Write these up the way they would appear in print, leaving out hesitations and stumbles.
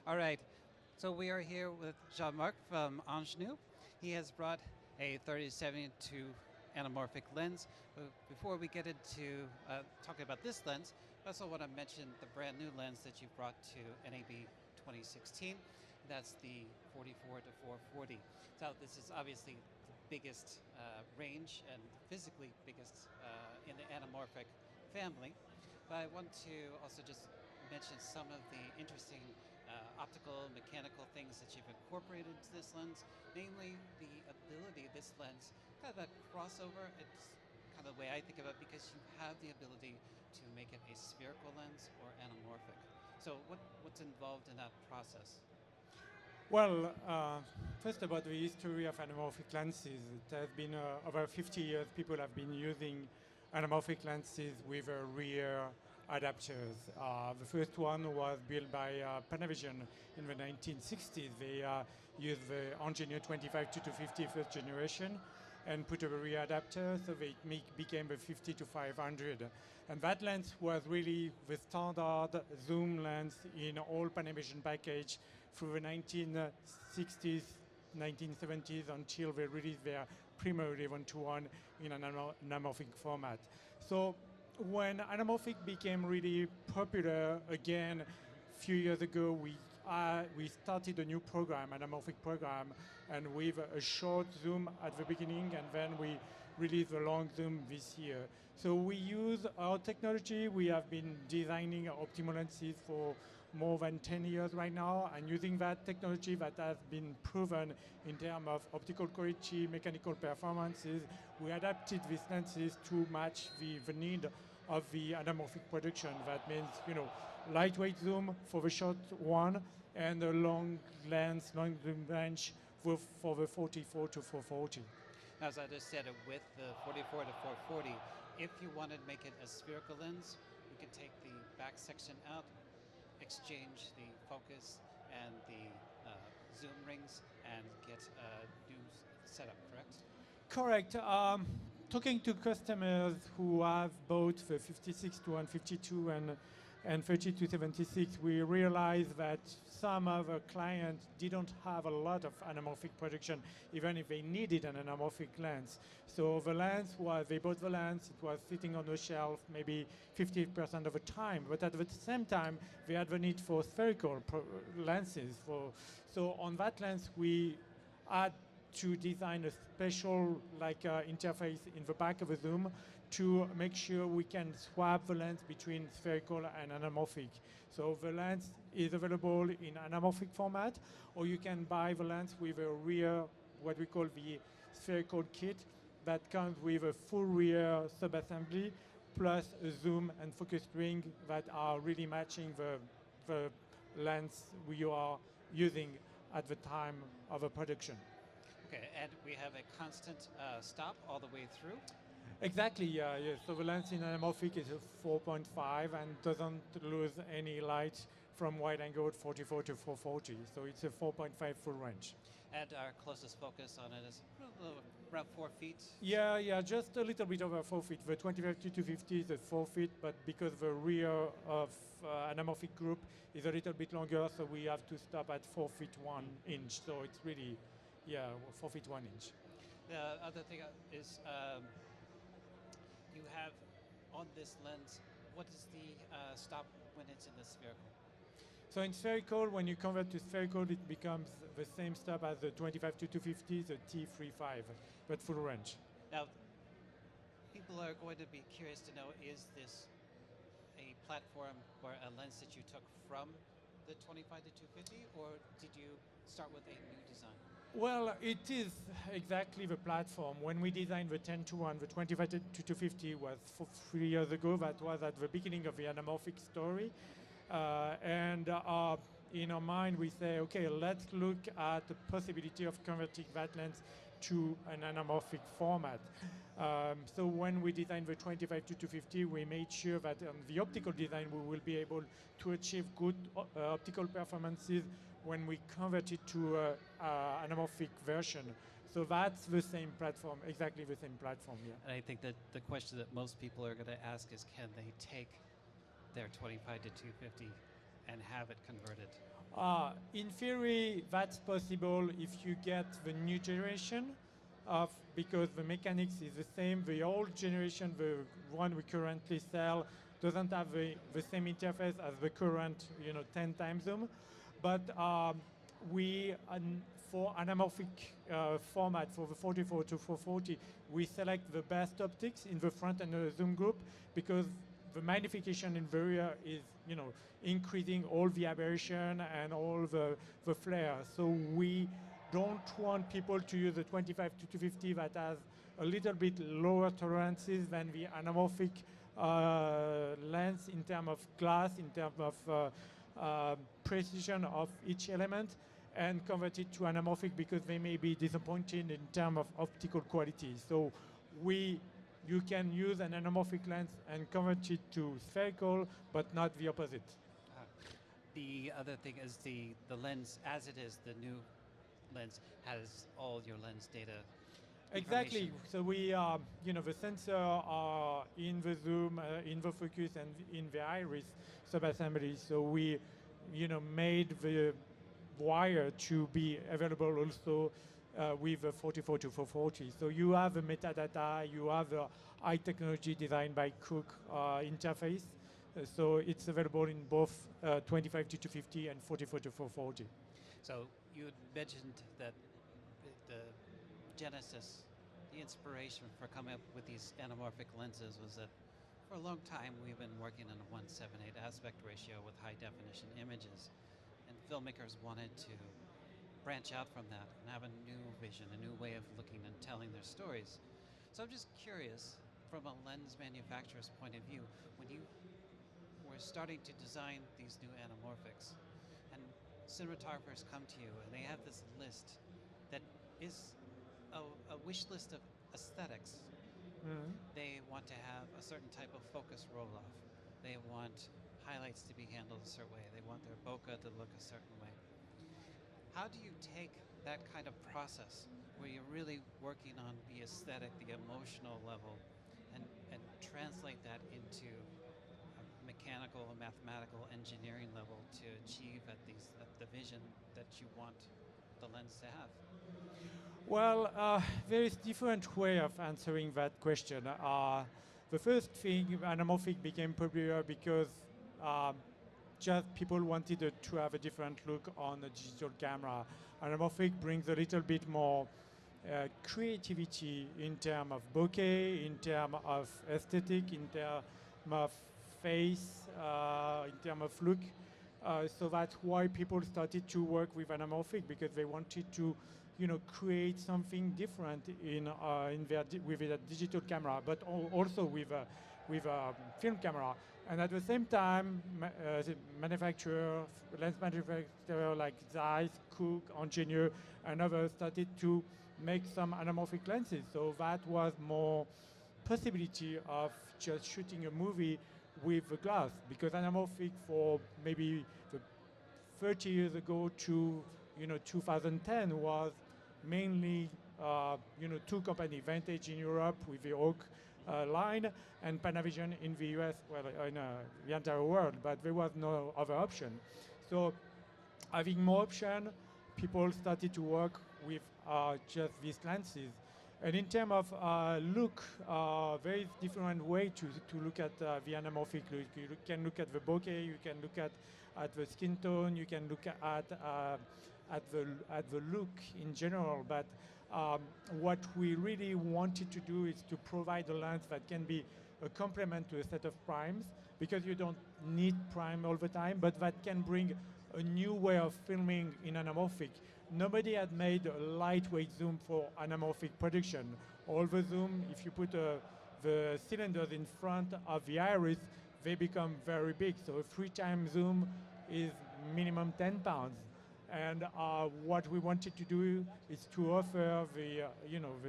All right, so we are here with Jean-Marc from Angenieux. He has brought a 30-72 anamorphic lens. But before we get into talking about this lens, I also want to mention the brand new lens that you brought to NAB 2016. That's the 44 to 440. So this is obviously the biggest range and physically biggest in the anamorphic family. But I want to also just mention some of the interesting optical, mechanical things that you've incorporated into this lens, namely the ability of this lens, kind of a crossover. It's kind of the way I think of it because you have the ability to make it a spherical lens or anamorphic. So what's involved in that process? Well, first about the history of anamorphic lenses. It has been over 50 years people have been using anamorphic lenses with rear adapters. The first one was built by Panavision in the 1960s. They used the Angenieux 25 to 250 first generation and put a rear adapter, so it became the 50 to 500. And that lens was really the standard zoom lens in all Panavision package through the 1960s, 1970s until they released their primary 1-to-1 in an anamorphic format. So when anamorphic became really popular again, a few years ago, we started a new program, anamorphic program, and with a short zoom at the beginning, and then we released a long zoom this year. So we use our technology. We have been designing Optimo lenses for more than 10 years right now, and using that technology that has been proven in terms of optical quality, mechanical performances, we adapted these lenses to match the need of the anamorphic production. That means, lightweight zoom for the short one and a long lens, long zoom range for the 44 to 440. As I just said, with the 44 to 440, if you wanted to make it a spherical lens, you could take the back section out, exchange the focus and the zoom rings, and get a new setup, correct? Correct. Talking to customers who have bought the 56 to 152 and 30 to 76, we realized that some of our clients didn't have a lot of anamorphic production, even if they needed an anamorphic lens. So the lens they bought the lens, it was sitting on the shelf maybe 50% of the time, but at the same time, they had the need for spherical lenses. So on that lens, we had to design a special interface in the back of the zoom to make sure we can swap the lens between spherical and anamorphic. So the lens is available in anamorphic format, or you can buy the lens with a rear, what we call the spherical kit, that comes with a full rear subassembly, plus a zoom and focus ring that are really matching the lens we are using at the time of a production. Okay, and we have a constant stop all the way through? Exactly, yeah. So the lens in anamorphic is a 4.5 and doesn't lose any light from wide angle 44 to 440. So it's a 4.5 full range. And our closest focus on it is around 4 feet? Yeah, just a little bit over 4 feet. The 2050 to 250 is at 4 feet, but because the rear of anamorphic group is a little bit longer, so we have to stop at 4 feet 1 inch. So it's really, 4 feet 1 inch. The other thing is you have on this lens, what is the stop when it's in the spherical? So in spherical, when you convert to spherical, it becomes the same stop as the 25 to 250, the T35, but full range. Now, people are going to be curious to know, is this a platform or a lens that you took from the 25 to 250, or did you start with a new design? Well, it is exactly the platform. When we designed the 10 to 1, the 25 to 250 was 3 years ago. That was at the beginning of the anamorphic story. And in our mind, we say, okay, let's look at the possibility of converting that lens to an anamorphic format. So when we designed the 25 to 250, we made sure that on the optical design, we will be able to achieve good optical performances when we convert it to an anamorphic version. So that's the same platform, exactly the same platform, yeah. And I think that the question that most people are going to ask is, can they take their 25 to 250 and have it converted? In theory, that's possible if you get the new generation of, because the mechanics is the same. The old generation, the one we currently sell, doesn't have the same interface as the current, 10 times zoom. But we, for anamorphic format, for the 44 to 440, we select the best optics in the front and the zoom group, because the magnification in the rear is, increasing all the aberration and all the flare. So we don't want people to use the 25 to 250 that has a little bit lower tolerances than the anamorphic lens in terms of glass, in terms of precision of each element, and convert it to anamorphic because they may be disappointing in terms of optical quality. So you can use an anamorphic lens and convert it to spherical, but not the opposite. The other thing is the lens, as it is, the new lens has all your lens data. Exactly. So we, the sensor are in the zoom, in the focus, and in the iris subassembly. So we, made the wire to be available also with the 44 to 440. So you have the metadata, you have the high technology designed by Cook interface. So it's available in both 25 to 250 and 44 to 440. So you had mentioned that the genesis, the inspiration for coming up with these anamorphic lenses was that for a long time we've been working in a 1:7:8 aspect ratio with high definition images, and filmmakers wanted to branch out from that and have a new vision, a new way of looking and telling their stories. So I'm just curious, from a lens manufacturer's point of view, when you were starting to design these new anamorphics, and cinematographers come to you and they have this list that is a wish list of aesthetics. Mm-hmm. They want to have a certain type of focus roll-off. They want highlights to be handled a certain way. They want their bokeh to look a certain way. How do you take that kind of process where you're really working on the aesthetic, the emotional level, and translate that into a mechanical, a mathematical, engineering level to achieve at the vision that you want the lens to have? Well, there is different way of answering that question. The first thing, anamorphic became popular because just people wanted to have a different look on a digital camera. Anamorphic brings a little bit more creativity in terms of bokeh, in terms of aesthetic, in terms of face, in terms of look. So that's why people started to work with anamorphic, because they wanted to, create something different with a digital camera, but also with a film camera. And at the same time, the lens manufacturer like Zeiss, Cook, Angenieux, and others started to make some anamorphic lenses. So that was more possibility of just shooting a movie with the glass, because anamorphic for maybe 30 years ago to 2010 was mainly two companies, Vantage in Europe with the Oak line, and Panavision in the US, well, in the entire world, but there was no other option. So having more option, people started to work with just these lenses. And in terms of look, very different way to look at the anamorphic look. You can look at the bokeh, you can look at the skin tone, you can look at the look in general. But what we really wanted to do is to provide a lens that can be a complement to a set of primes, because you don't need prime all the time, but that can bring a new way of filming in anamorphic. Nobody had made a lightweight zoom for anamorphic production. All the zoom, if you put the cylinders in front of the iris, they become very big. So a 3-time zoom is minimum 10 pounds. And what we wanted to do is to offer the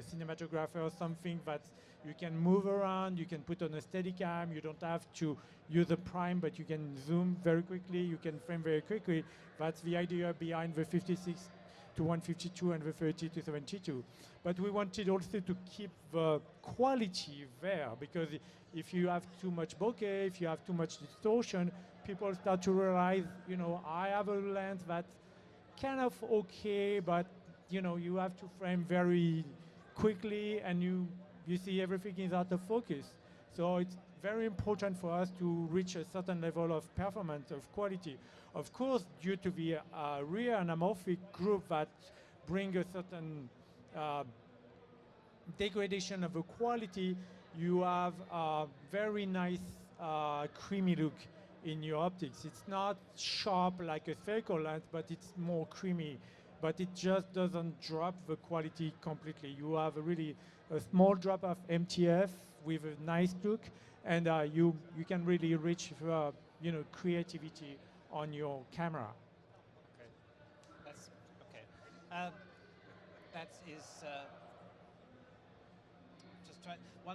cinematographer something that you can move around, you can put on a Steadicam, you don't have to use a prime, but you can zoom very quickly, you can frame very quickly. That's the idea behind the 56 to 152 and the 30 to 72. But we wanted also to keep the quality there, because if you have too much bokeh, if you have too much distortion, people start to realize, I have a lens that's kind of okay, but you have to frame very quickly, and you see everything is out of focus. So it's very important for us to reach a certain level of performance, of quality. Of course, due to the rear anamorphic group that bring a certain degradation of the quality, you have a very nice creamy look in your optics. It's not sharp like a spherical lens, but it's more creamy. But it just doesn't drop the quality completely. You have a small drop of MTF with a nice look, and you can really reach creativity on your camera. Okay, that's okay. That is just try. We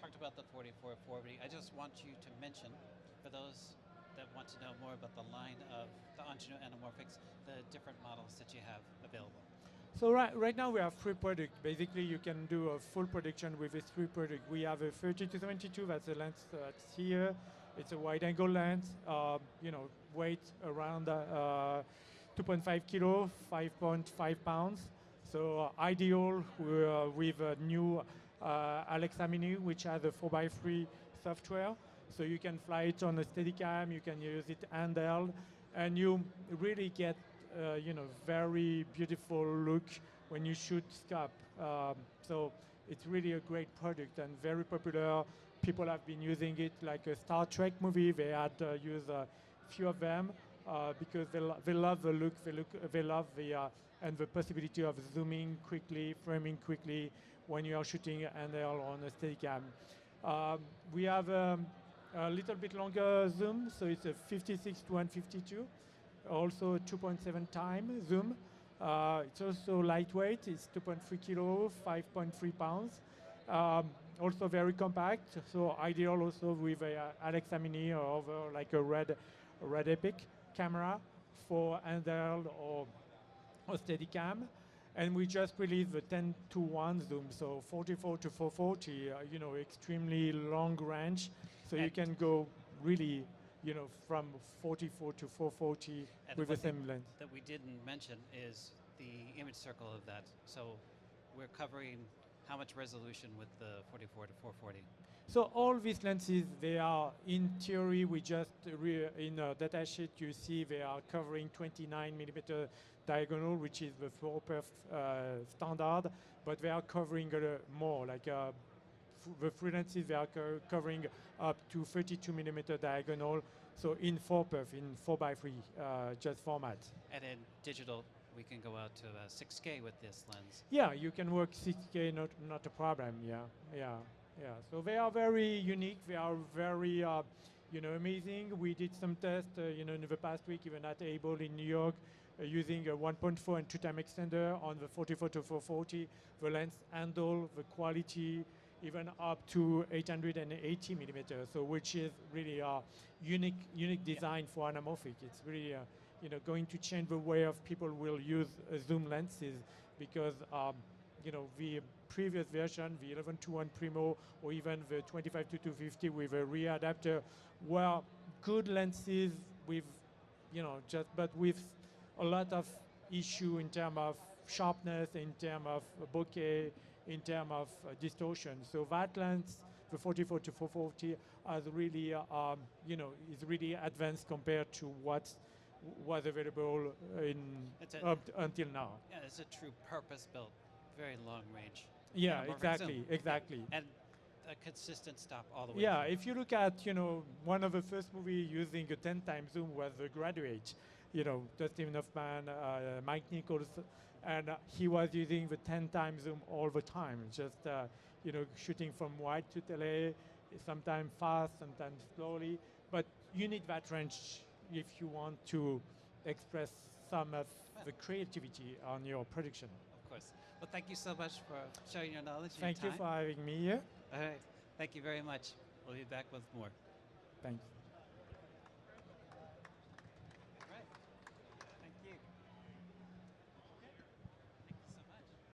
talked about the 4440. I just want you to mention, for those that want to know more about the line of the Angenieux anamorphics, the different models that you have available. So right now we have 3 products. Basically, you can do a full production with these 3 products. We have a 30 to 72. That's the lens that's here. It's a wide-angle lens. Weight around 2.5 kilo, 5.5 pounds. So ideal with a new AbelCine, which has a 4x3 software. So you can fly it on a Steadicam. You can use it handheld, and you really get very beautiful look when you shoot scope. So it's really a great product and very popular. People have been using it like a Star Trek movie. They had used a few of them because they love the look. They love and the possibility of zooming quickly, framing quickly when you are shooting handheld on a Steadicam. We have a little bit longer zoom, so it's a 56 to 152. Also 2.7 time zoom. It's also lightweight. It's 2.3 kilo, 5.3 pounds. Also very compact. So ideal also with a AbelCine or over like a red Epic camera for handheld or Steadicam. And we just released the 10 to 1 zoom, so 44 to 440. Extremely long range. So you can go really from 44 to 440 with the same lens. That we didn't mention is the image circle of that. So we're covering how much resolution with the 44 to 440? So all these lenses, they are, in theory, we just, in a datasheet, you see they are covering 29 millimeter diagonal, which is the 4x standard, but they are covering more, like the 3 lenses, they are covering up to 32 millimeter diagonal, so in 4x, in 4x3 just format. And in digital, we can go out to 6K with this lens. Yeah, you can work 6K, not a problem. Yeah. So they are very unique. They are very, amazing. We did some tests, in the past week, even at Abel in New York, using a 1.4 and 2-time extender on the 44 to 440. The lens handle, the quality, even up to 880 millimeters. So which is really a unique design for anamorphic. It's really, going to change the way of people will use zoom lenses, because the previous version, the 11-1 Primo, or even the 25-250 with a rear adapter, were good lenses with, but with a lot of issue in terms of sharpness, in terms of bokeh, in terms of distortion. So that lens, the 44 to 440, has really, is really advanced compared to what was available until now. Yeah, it's a true purpose-built, very long range. Yeah, Zoom. exactly. And a consistent stop all the way. Yeah, through. if you look at, one of the first movies using a 10-time zoom was The Graduate. Dustin Hoffman, Mike Nichols, and he was using the 10-time zoom all the time, just, shooting from wide to tele, sometimes fast, sometimes slowly. But you need that range if you want to express some of the creativity on your production. Of course. Well, thank you so much for sharing your knowledge. Thank you for having me here. All right. Thank you very much. We'll be back with more. Thanks.